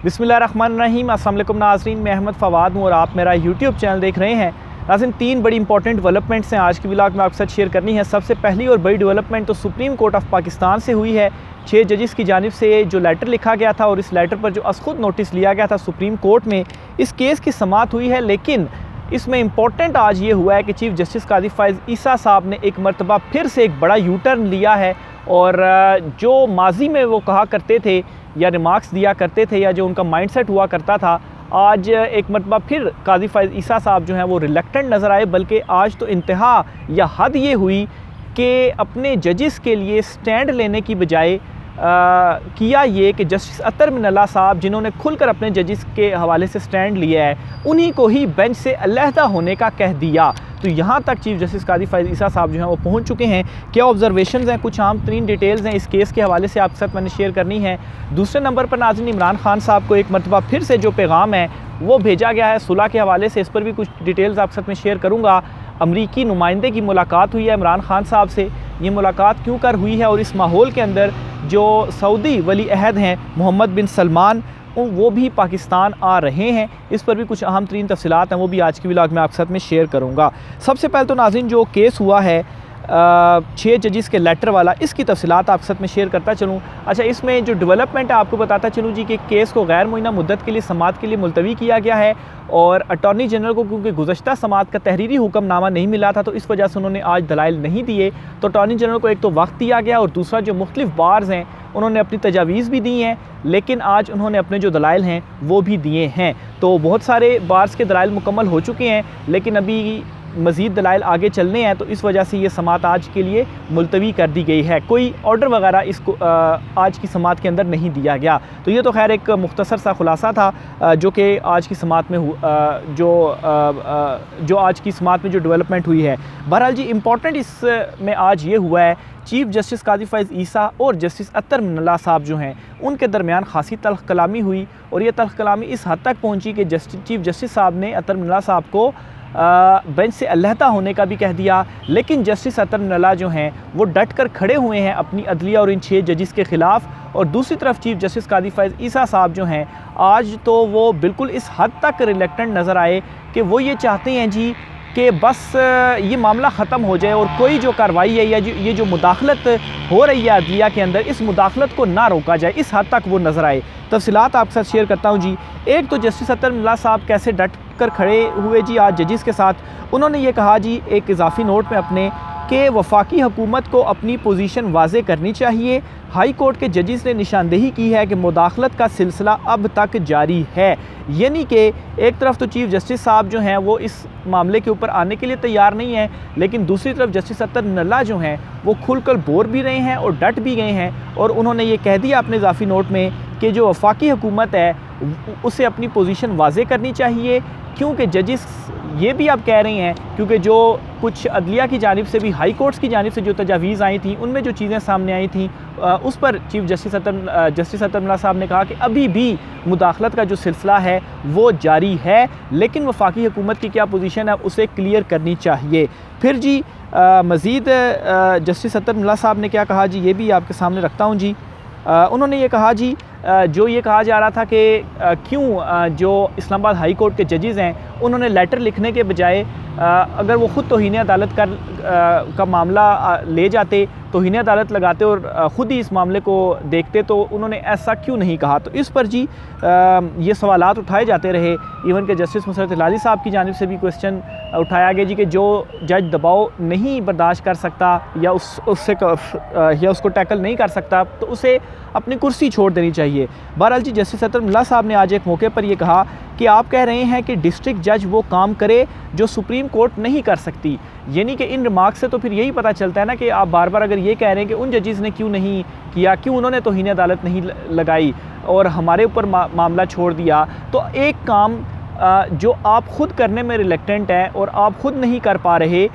बिस्मिल्लाहिर्रहमानिर्रहीम। अस्सलाम वालेकुम नाज़रीन, मैं अहमद फ़वाद हूँ और आप मेरा यूट्यूब चैनल देख रहे हैं। नाज़रीन, 3 बड़ी इंपॉर्टेंट डेवलपमेंट्स हैं आज की व्लॉग में आपके साथ शेयर करनी है। सबसे पहली और बड़ी डेवलपमेंट तो सुप्रीम कोर्ट ऑफ पाकिस्तान से हुई है। 6 जजेस की जानिब से जो लेटर लिखा गया था और इस लेटर पर जो असखुद नोटिस लिया गया था सुप्रीम कोर्ट में, इस केस की समाअत हुई है। लेकिन इसमें इम्पॉर्टेंट आज ये हुआ है कि चीफ़ जस्टिस कादी फ़ाइज़ ईसा साहब ने एक मरतबा फिर से एक बड़ा यू टर्न लिया है और जो माजी में वो कहा करते थे या रिमार्क्स दिया करते थे या जो उनका माइंडसेट हुआ करता था, आज एक मरतबा फिर कादी फ़ाइज़ ईसा साहब जो हैं वो रिलक्टेंट नज़र आए। बल्कि आज तो इंतहा या हद ये हुई कि अपने जजेस के लिए स्टैंड लेने की बजाय किया ये कि जस्टिस अतर मिनल्ला साहब, जिन्होंने खुलकर अपने जजेस के हवाले से स्टैंड लिया है, उन्हीं को ही बेंच से अलहदा होने का कह दिया। तो यहाँ तक चीफ़ जस्टिस कादी फ़ाइज़ ईसा साहब जो हैं वो पहुँच चुके हैं। क्या ऑब्जर्वेशंस हैं, कुछ आम तरीन डिटेल्स हैं इस केस के हवाले से आपके साथ मैंने शेयर करनी है। दूसरे नंबर पर नाज़रीन, इमरान खान साहब को एक मरतबा फिर से जो पैगाम है वो भेजा गया है सुलह के हवाले से, इस पर भी कुछ डिटेल्स आपके साथ मैं शेयर करूँगा। अमरीकी नुमाइंदे की मुलाकात हुई है इमरान खान साहब से। ये मुलाकात क्यों कर हुई है और इस माहौल के अंदर जो सऊदी वली अहद हैं मोहम्मद बिन सलमान, वो भी पाकिस्तान आ रहे हैं, इस पर भी कुछ अहम तरीन तफसीलात हैं, वो भी आज की व्लॉग में आपके साथ में शेयर करूँगा। सबसे पहले तो नाज़रीन, जो केस हुआ है 6 जजेस के लेटर वाला, इसकी तफसीलात आपके साथ में शेयर करता चलूँ। अच्छा, इसमें जो डेवलपमेंट है आपको बताता चलूँ जी कि केस को गैर मुइना मुद्दत के लिए समाअत के लिए मुलतवी किया गया है और अटॉर्नी जनरल को क्योंकि गुज़श्ता समाअत का तहरीरी हुक्मनामा नहीं मिला था तो इस वजह से उन्होंने आज दलाइल नहीं दिए। तो अटॉर्नी जनरल को एक तो वक्त दिया गया और दूसरा जो मुख्तलिफ बार्स हैं उन्होंने अपनी तजावीज़ भी दी हैं, लेकिन आज उन्होंने अपने जो दलाइल हैं वो भी दिए हैं। तो बहुत सारे बार्स के दलाइल मुकम्मल हो चुके हैं, लेकिन अभी मज़ीद दलाइल आगे चलने हैं, तो इस वजह से ये समाअत आज के लिए मुलतवी कर दी गई है। कोई ऑर्डर वगैरह इसको आज की समाअत के अंदर नहीं दिया गया। तो ये तो खैर एक मुख्तसर सा खुलासा था जो कि आज की समाअत में जो आज की समाअत में जो डेवलपमेंट हुई है। बहरहाल जी, इम्पॉर्टेंट इसमें आज ये हुआ है, चीफ़ जस्टिस कादी फ़ाइज़ ईसा और जस्टिस अतर मिनल्ला साहब जो हैं उनके दरमियान खासी तल्ख़ कलामी हुई और ये तल्ख़ कलामी इस हद तक पहुँची कि चीफ़ जस्टिस साहब ने अतर मिनल्ला साहब को बेंच से अलहदा होने का भी कह दिया। लेकिन जस्टिस अतर मिनल्ला जो हैं वो डट कर खड़े हुए हैं अपनी अदलिया और इन 6 जजेस के ख़िलाफ़। और दूसरी तरफ चीफ़ जस्टिस कादी फ़ाइज़ ईसा साहब जो हैं आज तो वो बिल्कुल इस हद तक रिलक्टेंट नज़र आए कि वो ये चाहते हैं जी कि बस ये मामला ख़त्म हो जाए और कोई जो कार्रवाई है या ये जो मुदाखलत हो रही है अदलिया के अंदर, इस मुदाखलत को ना रोका जाए, इस हद तक वो नज़र आए। तफसीलात आपके साथ शेयर करता हूँ जी। एक तो जस्टिस अतर मिनल्ला साहब कैसे डट कर खड़े हुए जी आज जजेस के साथ। उन्होंने ये कहा जी एक इजाफी नोट में अपने कि वफाकी हुकूमत को अपनी पोजीशन वाज़े करनी चाहिए। हाई कोर्ट के जजेस ने निशानदेही की है कि मुदाखलत का सिलसिला अब तक जारी है। यानी कि एक तरफ तो चीफ़ जस्टिस साहब जो हैं वो इस मामले के ऊपर आने के लिए तैयार नहीं हैं, लेकिन दूसरी तरफ जस्टिस अतर मिनल्ला जो हैं वो खुलकर बोल भी रहे हैं और डट भी गए हैं। और उन्होंने ये कह दिया अपने इजाफी नोट में कि जो वफाकी हुकूमत है उसे अपनी पोजीशन वाज़े करनी चाहिए, क्योंकि जजेस ये भी अब कह रही हैं, क्योंकि जो कुछ अदलिया की जानिब से भी हाई कोर्ट्स की जानिब से जो तजावीज़ आई थी उनमें जो चीज़ें सामने आई थी उस पर चीफ़ जस्टिस अतर मिनल्ला साहब ने कहा कि अभी भी मुदाखलत का जो सिलसिला है वो जारी है, लेकिन वफाकी हुकूमत की क्या पोजीशन है उसे क्लियर करनी चाहिए। फिर जी मज़ीद जस्टिस अतर मिनल्ला साहब ने क्या कहा जी, ये भी आपके सामने रखता हूँ जी। उन्होंने ये कहा जी, जो ये कहा जा रहा था कि क्यों जो इस्लामाबाद हाई कोर्ट के जजेस हैं उन्होंने लेटर लिखने के बजाय अगर वो ख़ुद तौहीन अदालत का मामला ले जाते, तौहीन अदालत लगाते और ख़ुद ही इस मामले को देखते, तो उन्होंने ऐसा क्यों नहीं कहा। तो इस पर जी ये सवालात उठाए जाते रहे। इवन के जस्टिस मुसरत हिलाली साहब की जानिब से भी क्वेश्चन उठाया गया जी कि जो जज दबाव नहीं बर्दाश्त कर सकता या उसको टैकल नहीं कर सकता तो उसे अपनी कुर्सी छोड़ देनी चाहिए। बहरहाल जी, जस्टिस अतर मिनल्ला साहब ने आज एक मौके पर यह कहा कि आप कह रहे हैं कि डिस्ट्रिक्ट जज वो काम करे जो सुप्रीम कोर्ट नहीं कर सकती। यानी कि इन रिमार्क से तो फिर यही पता चलता है ना कि आप बार बार अगर ये कह रहे हैं कि उन जजेस ने क्यों नहीं किया, क्यों उन्होंने तौहीन अदालत नहीं लगाई और हमारे ऊपर मामला छोड़ दिया, तो एक काम जो आप ख़ुद करने में रिलक्टेंट हैं और आप ख़ुद नहीं कर पा रहे,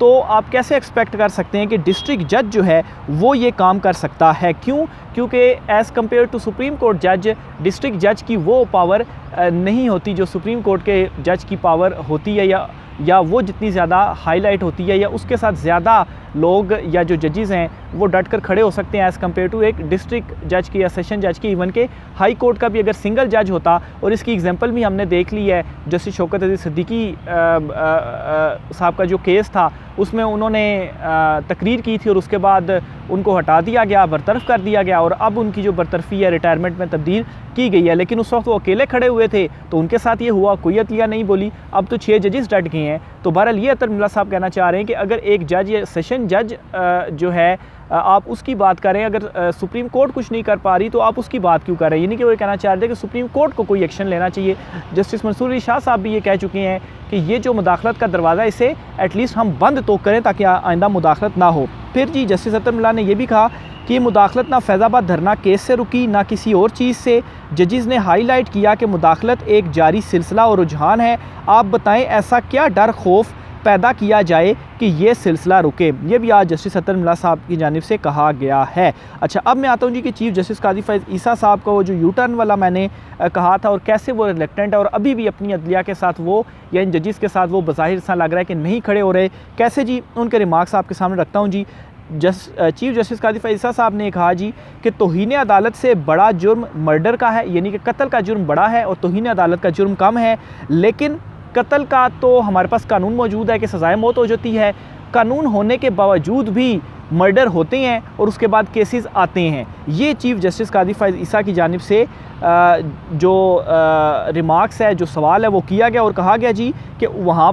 तो आप कैसे एक्सपेक्ट कर सकते हैं कि डिस्ट्रिक्ट जज जो है वो ये काम कर सकता है। क्यों? क्योंकि as compare to supreme court जज, डिस्ट्रिक्ट जज की वो पावर नहीं होती जो सुप्रीम कोर्ट के जज की पावर होती है, या वो जितनी ज़्यादा हाईलाइट होती है, या उसके साथ ज़्यादा लोग या जो जजेस हैं वो डट कर खड़े हो सकते हैं एज़ कम्पेयर टू एक डिस्ट्रिक्ट जज की या सेशन जज की। इवन के हाई कोर्ट का भी अगर सिंगल जज होता, और इसकी एग्जांपल भी हमने देख ली है, जस्टिस शौकत अजीज़ सिद्दीकी साहब का जो केस था उसमें उन्होंने तकरीर की थी और उसके बाद उनको हटा दिया गया, बरतरफ कर दिया गया, और अब उनकी जो बरतरफी है रिटायरमेंट में तब्दील की गई है। लेकिन उस वक्त वो अकेले खड़े हुए थे तो उनके साथ ये हुआ, कोई अदलिया नहीं बोली। अब तो 6 जजेस डट गए हैं। तो बहरहाल ये अतर मिल्ला साहब कहना चाह रहे हैं कि अगर एक जज या सेशन जज जो है आप उसकी बात करें, अगर सुप्रीम कोर्ट कुछ नहीं कर पा रही तो आप उसकी बात क्यों कर रहे हैं। यानी कि वो कहना चाह रहे थे कि सुप्रीम कोर्ट को कोई एक्शन लेना चाहिए। जस्टिस मंसूर अली शाह साहब भी ये कह चुके हैं कि ये जो मुदाखलत का दरवाज़ा, इसे एटलीस्ट हम बंद तो करें ताकि आइंदा मुदाखलत ना हो। फिर जी जस्टिस अतर मिल्ला ने यह भी कहा कि मुदाखलत ना फैज़ाबाद धरना केस से रुकी ना किसी और चीज़ से। जजेस ने हाईलाइट किया कि मुदाखलत एक जारी सिलसिला और रुझान है। आप बताएं ऐसा क्या डर खौफ पैदा किया जाए कि ये सिलसिला रुके। ये भी आज जस्टिस अतर मिल्ला साहब की जानिब से कहा गया है। अच्छा, अब मैं आता हूँ जी कि चीफ़ जस्टिस काजी फैज़ ईसा साहब का वो जो यू टर्न वाला मैंने कहा था और कैसे वो रिलेक्टेंट है और अभी भी अपनी अदलिया के साथ वो या इन जजेस के साथ वो बज़ाहिर सा लग रहा है कि नहीं खड़े हो रहे, कैसे जी उनके रिमार्क्स आपके सामने रखता हूँ जी। चीफ़ जस्टिस काजी फैज़ ईसा साहब ने कहा जी कि तौहीन अदालत से बड़ा जुर्म मर्डर का है, यानी कि कत्ल का जुर्म बड़ा है और तौहीन अदालत का जुर्म कम है। लेकिन कत्ल का तो हमारे पास कानून मौजूद है कि सज़ाए मौत हो जाती है। कानून होने के बावजूद भी मर्डर होते हैं और उसके बाद केसेस आते हैं। ये चीफ़ जस्टिस काजी फैज़ ईसा की जानिब से जो रिमार्क्स है, जो सवाल है वो किया गया और कहा गया जी कि वहाँ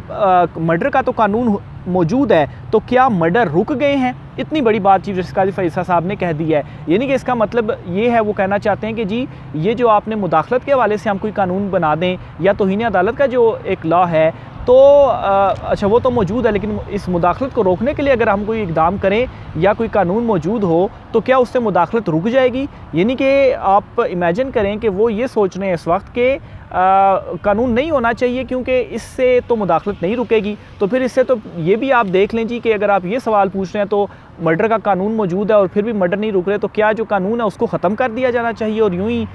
मर्डर का तो कानून मौजूद है, तो क्या मर्डर रुक गए हैं। इतनी बड़ी बात चीफ़ जस्टिस काजी फैज़ ईसा साहब ने कह दी है। यानी कि इसका मतलब ये है, वो कहना चाहते हैं कि जी ये जो आपने मुदाखलत के हवाले से हम कोई कानून बना दें या तौहीन अदालत का जो एक लॉ है तो अच्छा वो तो मौजूद है, लेकिन इस मुदाखलत को रोकने के लिए अगर हम कोई इक़दाम करें या कोई कानून मौजूद हो तो क्या उससे मुदाखलत रुक जाएगी। यानी कि आप इमेजिन करें कि वो ये सोच रहे हैं इस वक्त के कानून नहीं होना चाहिए क्योंकि इससे तो मुदाखलत नहीं रुकेगी। तो फिर इससे तो ये भी आप देख लें जी कि अगर आप ये सवाल पूछ रहे हैं तो मर्डर का कानून मौजूद है और फिर भी मर्डर नहीं रुक रहे, तो क्या जो कानून है उसको ख़त्म कर दिया जाना चाहिए और यूं ही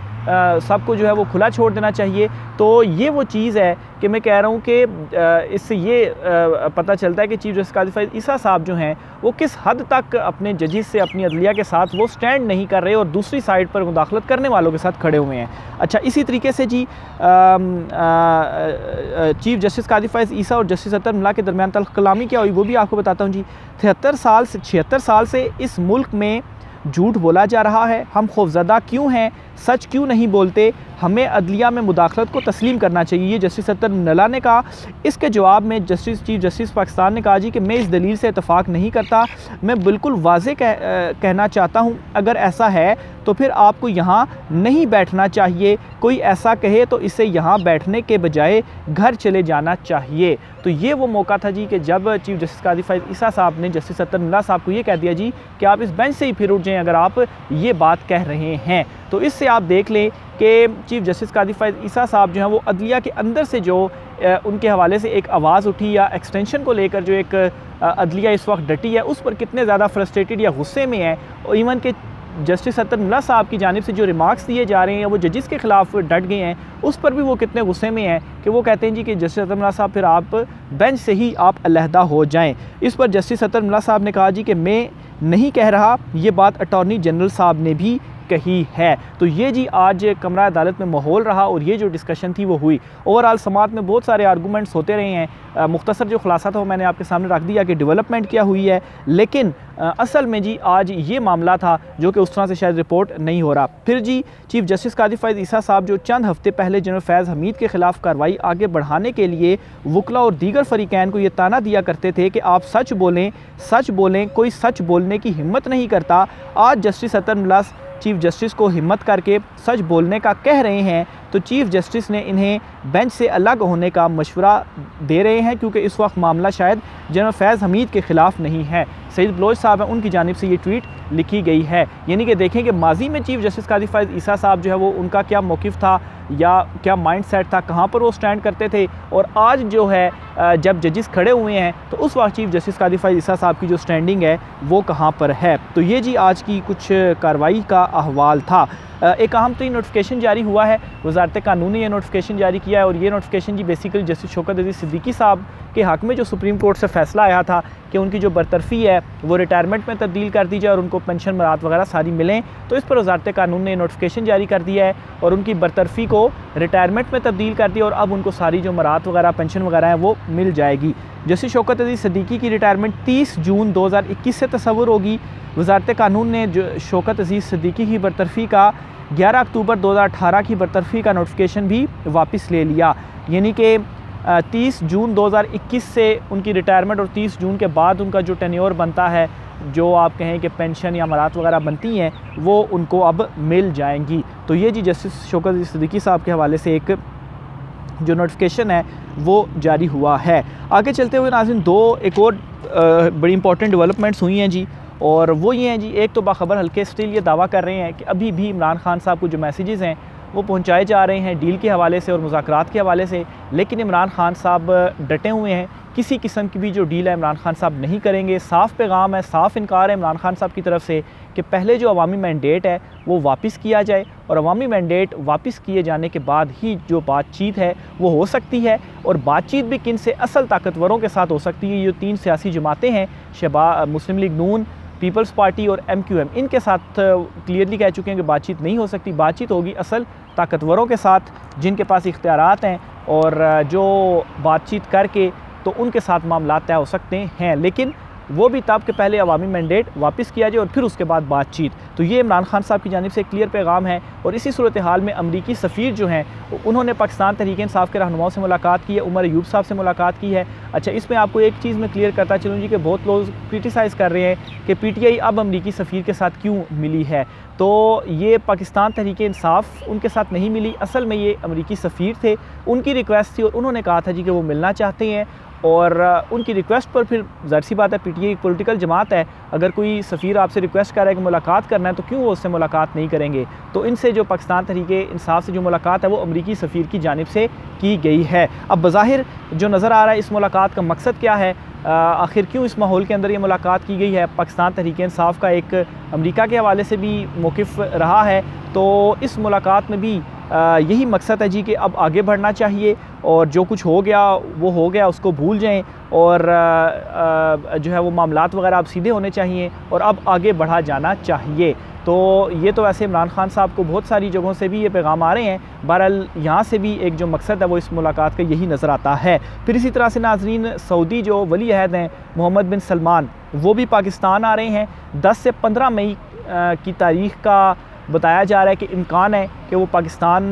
सबको जो है वो खुला छोड़ देना चाहिए। तो ये वो चीज़ है कि मैं कह रहा हूँ कि इससे ये पता चलता है कि चीफ़ जस्टिस काजी फैज़ ईसा साहब जो हैं वो किस हद तक अपने जजेस से, अपनी अदलिया के साथ वो स्टैंड नहीं कर रहे और दूसरी साइड पर मुदाखलत करने वालों के साथ खड़े हुए हैं। अच्छा, इसी तरीके से जी चीफ़ जस्टिस काजी फैज़ ईसा और जस्टिस अतर मिल्ला के दरमियान तल्ख़ कलामी क्या हुई वो भी आपको बताता हूँ जी। 76 साल से इस मुल्क में झूठ बोला जा रहा है, हम खौफज़दा क्यों हैं, सच क्यों नहीं बोलते, हमें अदलिया में मुदाखलत को तस्लीम करना चाहिए। ये जस्टिस अतर मिल्ला ने कहा। इसके जवाब में चीफ़ जस्टिस पाकिस्तान ने कहा जी कि मैं इस दलील से इत्तफ़ाक़ नहीं करता। मैं बिल्कुल वाज़े कहना चाहता हूँ, अगर ऐसा है तो फिर आपको यहाँ नहीं बैठना चाहिए। कोई ऐसा कहे तो इसे यहाँ बैठने के बजाय घर चले जाना चाहिए। तो ये वो मौका था जी कि जब चीफ़ जस्टिस काजी फैज़ ईसा साहब ने जस्टिस अतर मिल्ला साहब को ये कह दिया जी कि आप इस बेंच से ही फिर उठ जाएँ अगर आप ये बात कह रहे हैं। तो इससे आप देख लें कि चीफ़ जस्टिस काजी फैज़ ईसा साहब जो हैं वो अदलिया के अंदर से जो उनके हवाले से एक आवाज़ उठी या एक्सटेंशन को लेकर जो एक अदलिया इस वक्त डटी है उस पर कितने ज़्यादा फ्रस्ट्रेटेड या गुस्से में है। और इवन के जस्टिस अतर मिल्ला साहब की जानिब से जो रिमार्क्स दिए जा रहे हैं वो जजेस के ख़िलाफ़ डट गए हैं, उस पर भी वो कितने गुस्से में हैं कि वो कहते हैं जी कि जस्टिस अतर मिल्ला साहब फिर आप बेंच से ही आप अलहदा हो जाएं। इस पर जस्टिस अतर मिल्ला साहब ने कहा जी कि मैं नहीं कह रहा, ये बात अटॉर्नी जनरल साहब ने भी कही है। तो ये जी आज कमरा अदालत में माहौल रहा और ये जो डिस्कशन थी वो हुई। ओवरऑल समात में बहुत सारे आर्गूमेंट्स होते रहे हैं। मुख्तसर जो खुलासा था वो मैंने आपके सामने रख दिया कि डेवलपमेंट क्या हुई है, लेकिन असल में जी आज ये मामला था जो कि उस तरह से शायद रिपोर्ट नहीं हो रहा। फिर जी चीफ़ जस्टिस काजी फैज़ ईसा साहब जो चंद हफ्ते पहले जनरल फैज़ हमीद के ख़िलाफ़ कार्रवाई आगे बढ़ाने के लिए वकला और दीगर फ़रीक़ैन को ये ताना दिया करते थे कि आप सच बोलें, कोई सच बोलने की हिम्मत नहीं करता। आज जस्टिस अतर मिल्ला चीफ़ जस्टिस को हिम्मत करके सच बोलने का कह रहे हैं। तो तो चीफ़ जस्टिस ने इन्हें बेंच से अलग होने का मशवरा दे रहे हैं, क्योंकि इस वक्त मामला शायद जनरल फैज़ हमीद के ख़िलाफ़ नहीं है। सईद बलोच साहब हैं, उनकी जानिब से ये ट्वीट लिखी गई है। यानी कि देखें कि माजी में चीफ़ जस्टिस कादी फ़ाइज़ ईसा साहब जो है वो उनका क्या मौक़िफ़ था या क्या माइंड सेट था, कहाँ पर वो स्टैंड करते थे, और आज जो है जब जजेस खड़े हुए हैं तो उस वक्त चीफ़ जस्टिस कादी फ़ाइज़ ईसा साहब की जो स्टैंडिंग है वो कहाँ पर है। तो ये जी आज की कुछ कार्रवाई का अहवाल था। एक अहम तरीन नोटिफिकेशन जारी हुआ है, वज़ारत कानून ने यह नोटिफिकेशन जारी किया है, और ये नोटिफिकेशन जी बेसिकली जस्टिस शौकत अज़ीज़ सिद्दीकी साहब के हक़ में जो सुप्रीम कोर्ट से फ़ैसला आया था कि उनकी जो बरतरफ़ी है वो रिटायरमेंट में तब्दील कर दी जाए और उनको पेंशन मरात वगैरह सारी मिलें, तो इस पर वज़ारत कानून ने नोटिफिकेशन जारी कर दिया है और उनकी बरतरफ़ी को रिटायरमेंट में तब्दील कर दिया और अब उनको सारी जो मरात वगैरह पेंशन वगैरह है वो मिल जाएगी। जस्टिस शौकत अज़ीज़ सिद्दीकी की रिटायरमेंट 30 जून 2021 से तस्वुर होगी। वज़ारत कानून ने जो शौकत अज़ीज़ सिद्दीकी की बरतरफ़ी का 11 अक्टूबर 2018 की बरतरफ़ी का नोटिफिकेशन भी वापस ले लिया। यानी कि 30 जून 2021 से उनकी रिटायरमेंट और 30 जून के बाद उनका जो टेन्योर बनता है, जो आप कहें कि पेंशन या मरात वगैरह बनती हैं, वो उनको अब मिल जाएंगी। तो ये जी जस्टिस शौकत अज़ीज़ सिद्दीकी साहब के हवाले से एक जो नोटिफिकेशन है वो जारी हुआ है। आगे चलते हुए नाज़रीन एक और बड़ी इंपॉर्टेंट डेवलपमेंट्स हुई हैं जी, और वो ये हैं जी, एक तो बाखबर हल्के स्टिल ये दावा कर रहे हैं कि अभी भी इमरान खान साहब को जो मैसेजेस हैं वो पहुंचाए जा रहे हैं डील के हवाले से और मुज़ाकरात के हवाले से, लेकिन इमरान खान साहब डटे हुए हैं, किसी किस्म की भी जो डील है इमरान खान साहब नहीं करेंगे। साफ़ पैगाम है, साफ़ इनकार है इमरान खान साहब की तरफ से कि पहले जो अवामी मैंडेट है वो वापस किया जाए, और अवामी मैंडेट वापस किए जाने के बाद ही जो बातचीत है वो हो सकती है, और बातचीत भी किन से, असल ताकतवरों के साथ हो सकती है। ये 3 सियासी जमातें हैं, मुस्लिम लीग नून, पीपल्स पार्टी और MQM, इनके साथ क्लियरली कह चुके हैं कि बातचीत नहीं हो सकती। बातचीत होगी असल ताकतवरों के साथ जिनके पास इख्तियारात हैं, और जो बातचीत करके तो उनके साथ मामला तय हो सकते हैं, लेकिन वो भी तब के पहले अवामी मैंडेट वापस किया जाए और फिर उसके बाद बातचीत। तो ये इमरान खान साहब की जानिब से एक क्लियर पैगाम है। और इसी सूरत हाल में अमरीकी सफ़ीर जो हैं उन्होंने पाकिस्तान तहरीक इंसाफ के रहनुमाओं से मुलाकात की है, उमर अयूब साहब से मुलाकात की है। अच्छा, इसमें आपको एक चीज़ मैं क्लियर करता चलूँ जी कि बहुत लोग क्रिटिसाइज़ कर रहे हैं कि PTI अब अमरीकी सफ़ीर के साथ क्यों मिली है। तो ये पाकिस्तान तहरीक इंसाफ उनके साथ नहीं मिली, असल में ये अमरीकी सफ़ीर थे, उनकी रिक्वेस्ट थी और उन्होंने कहा था जी कि वो मिलना चाहते हैं, और उनकी रिक्वेस्ट पर फिर ज़ाहिर सी बात है PTI एक पॉलिटिकल जमात है, अगर कोई सफ़ीर आपसे रिक्वेस्ट कर रहा है कि मुलाकात करना है तो क्यों वो उससे मुलाकात नहीं करेंगे। तो इनसे जो पाकिस्तान तहरीके इंसाफ से जो मुलाकात है वो अमरीकी सफ़ीर की जानिब से की गई है। अब बज़ाहिर जो नज़र आ रहा है इस मुलाकात का मकसद क्या है, आखिर क्यों इस माहौल के अंदर ये मुलाकात की गई है। पाकिस्तान तहरीक इंसाफ का एक अमेरिका के हवाले से भी मौक़िफ़ रहा है, तो इस मुलाकात में भी यही मकसद है जी कि अब आगे बढ़ना चाहिए, और जो कुछ हो गया उसको भूल जाएं, और जो है वो मामलात वगैरह अब सीधे होने चाहिए और अब आगे बढ़ा जाना चाहिए। तो ये तो वैसे इमरान खान साहब को बहुत सारी जगहों से भी ये पैगाम आ रहे हैं, बहरहाल यहाँ से भी एक जो मकसद है वो इस मुलाकात का यही नज़र आता है। फिर इसी तरह से नाज़रीन, सऊदी जो वली अहद हैं मोहम्मद बिन सलमान, वो भी पाकिस्तान आ रहे हैं। 10 से 15 मई की तारीख़ का बताया जा रहा है कि इम्कान है कि वो पाकिस्तान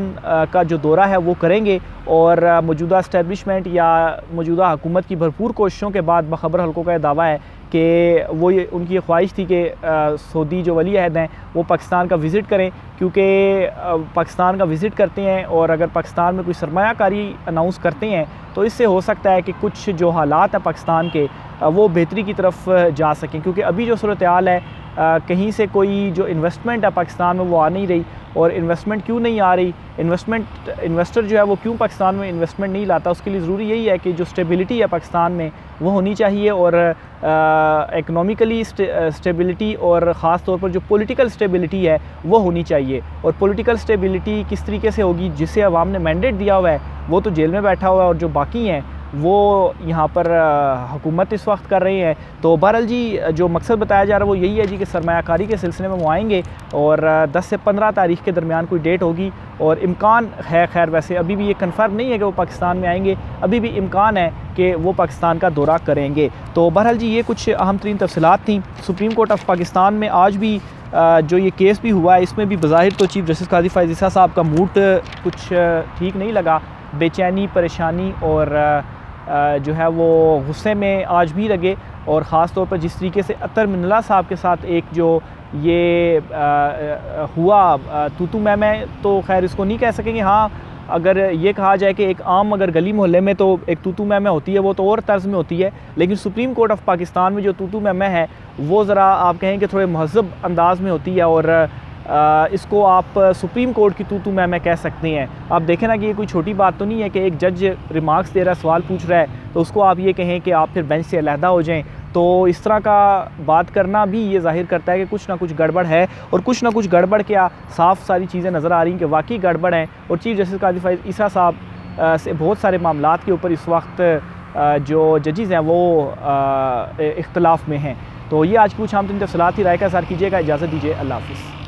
का जो दौरा है वो करेंगे, और मौजूदा इस्टेब्लिशमेंट या मौजूदा हुकूमत की भरपूर कोशिशों के बाद बखबर हल्कों का दावा है कि वो ये उनकी ख्वाहिश थी कि सऊदी जो वली अहद हैं वो पाकिस्तान का विज़िट करें, क्योंकि पाकिस्तान का विज़िट करते हैं और अगर पाकिस्तान में कोई सरमायाकारी अनाउंस करते हैं तो इससे हो सकता है कि कुछ जो हालात हैं पाकिस्तान के वो बेहतरी की तरफ जा सकें। क्योंकि अभी जो सूरत हाल है, कहीं से कोई जो इन्वेस्टमेंट है पाकिस्तान में वो आ नहीं रही, और इन्वेस्टमेंट क्यों नहीं आ रही, इन्वेस्टर जो है वो क्यों पाकिस्तान में इन्वेस्टमेंट नहीं लाता, उसके लिए ज़रूरी यही है कि जो स्टेबिलिटी है पाकिस्तान में वो होनी चाहिए, और इकनॉमिकली स्टेबिलिटी और ख़ास तौर पर जो पॉलिटिकल स्टेबिलिटी है वो होनी चाहिए। और पॉलिटिकल स्टेबिलिटी किस तरीके से होगी, जिसे अवाम ने मैंडेट दिया हुआ है वो तो जेल में बैठा हुआ है, और जो बाकी हैं वो यहाँ पर हुकूमत इस वक्त कर रही है। तो बहरहाल जी जो मकसद बताया जा रहा है वो यही है जी कि सरमायाकारी के सिलसिले में वो आएंगे, और 10 से 15 तारीख़ के दरमियान कोई डेट होगी, और इम्कान है, खैर वैसे अभी भी ये कन्फर्म नहीं है कि वो पाकिस्तान में आएंगे, अभी भी इम्कान है कि वो पाकिस्तान का दौरा करेंगे। तो बहरहाल जी ये कुछ अहम तरीन तफसीलात थी। सुप्रीम कोर्ट ऑफ पाकिस्तान में आज भी जो ये केस भी हुआ है, इसमें भी बज़ाहिर तो चीफ़ जस्टिस कादी फ़ाइज़ ईसा साहब का मूड कुछ ठीक नहीं लगा, बेचैनी, परेशानी और जो है वो गुस्से में आज भी लगे, और ख़ास तौर पर जिस तरीके से अतर मिनल्ला साहब के साथ एक जो ये हुआ तू मैं तो खैर इसको नहीं कह सकेंगे, हाँ अगर ये कहा जाए कि एक आम अगर गली मोहल्ले में तो एक तूतू मैम होती है, वो तो और तर्ज में होती है, लेकिन सुप्रीम कोर्ट ऑफ पाकिस्तान में जो तूतू मैम है वो ज़रा आप कहें कि थोड़े महज़ब अंदाज में होती है, और इसको आप सुप्रीम कोर्ट की तूतू मैम कह सकते हैं। आप देखें ना कि ये कोई छोटी बात तो नहीं है कि एक जज रिमार्क्स दे रहा है, सवाल पूछ रहा है, तो उसको आप ये कहें कि आप फिर बेंच से अलहदा हो जाएं। तो इस तरह का बात करना भी ये ज़ाहिर करता है कि कुछ ना कुछ गड़बड़ है, और कुछ ना कुछ गड़बड़ क्या साफ़ सारी चीज़ें नज़र आ रही हैं कि वाकई गड़बड़ हैं। और चीफ़ जस्टिस काजी फैज़ ईसा साहब से बहुत सारे मामलात के ऊपर इस वक्त जो जजेज़ हैं वो इख्तलाफ में हैं। तो ये आज की कुछ आम तरीन तफसीलात ही राय का इज़हार कीजिएगा। इजाज़त दीजिए, अल्लाह हाफ़िज़।